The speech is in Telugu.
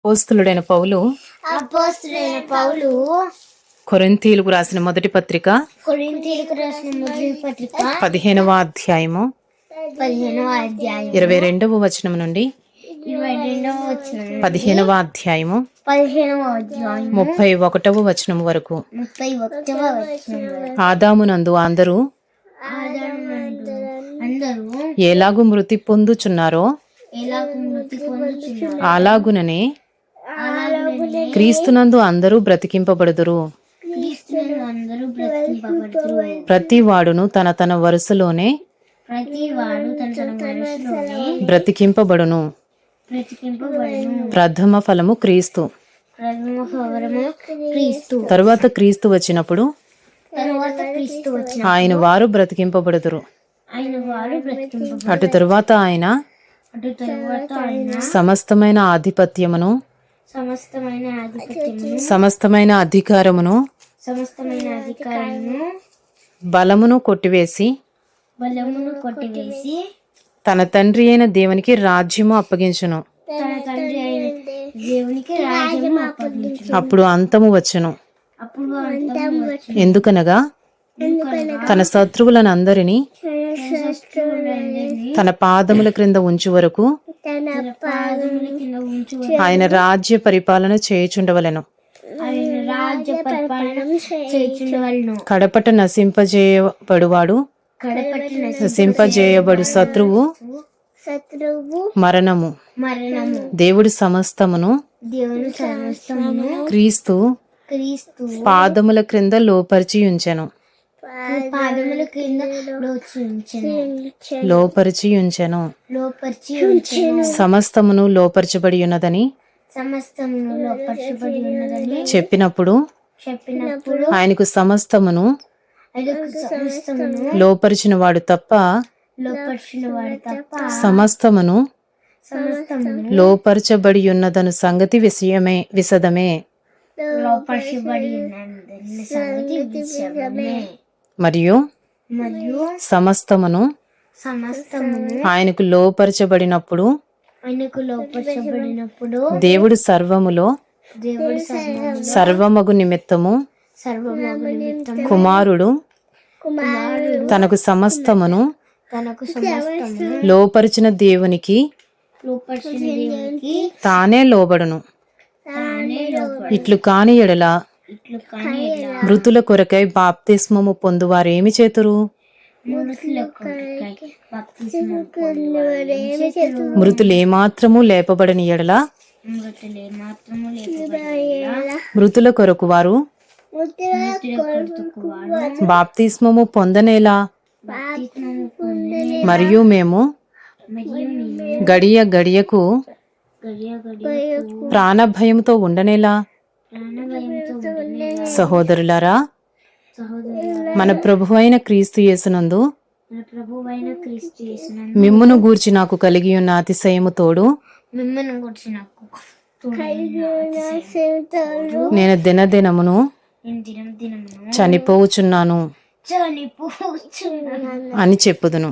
అపోస్తలుడైన పౌలు కొరింథీయులకు రాసిన మొదటి పత్రిక 15వ అధ్యాయము 22వ వచనం నుండి 15వ అధ్యాయము 31వ వచనం వరకు. ఆదామునందు అందరూ ఎలాగు మృతి పొందుచున్నారో అలాగుననే క్రీస్తునందు అందరూ బ్రతికింపబడుదురు. ప్రతి వాడును తన తన వరుసలోనే బ్రతికింపబడును. ప్రథమ ఫలము క్రీస్తు. తరువాత క్రీస్తు వచ్చినప్పుడు ఆయన వారు బ్రతికింపబడుదురు. అటు తరువాత ఆయన సమస్తమైన ఆధిపత్యమును సమస్తమైన అధికారమును బలమును కొట్టివేసి తన తండ్రి అయిన దేవునికి రాజ్యము అప్పగించును. అప్పుడు అంతము వచ్చును. ఎందుకనగా తన శత్రువులను అందరినీ తన పాదముల క్రింద ఉంచు వరకు ఆయన రాజ్య పరిపాలన చేయుచుండవలెను. కడపట నశింపజేయబడువాడు నశింపజేయబడు శత్రువు మరణము. దేవుడు సమస్తమును క్రీస్తు పాదముల క్రింద లోపరిచి ఉంచెను. లోపరిచి ఉంచెను. సమస్తమును లోపరచబడి ఉన్నదని చెప్పినప్పుడు ఆయనకు సమస్తమును లోపరిచిన వాడు తప్ప సమస్తమును లోపరచబడి ఉన్నదను సంగతి విశదమే. మరియు సమస్తమును ఆయనకు లోపరచబడినప్పుడు దేవుడు సర్వములో సర్వమగు నిమిత్తము కుమారుడు తనకు సమస్తమును లోపరిచిన దేవునికి తానే లోబడును. ఇట్లు కాని ఎడల మృతుల కొరకై బాప్తిస్మము పొందువారేమి చేతురు? మృతులు ఏమాత్రము లేపబడని ఎడల మృతుల కొరకు వారు బాప్తిస్మము పొందనేలా? మరియు మేము గడియ గడియకు ప్రాణభయముతో ఉండనేలా? సహోదరులారా, మన ప్రభువైన క్రీస్తు యేసునందు మిమ్మును గూర్చి నాకు కలిగి ఉన్న అతిశయము తోడు నేను దినదినమును చనిపోవుచున్నాను అని చెప్పుదును.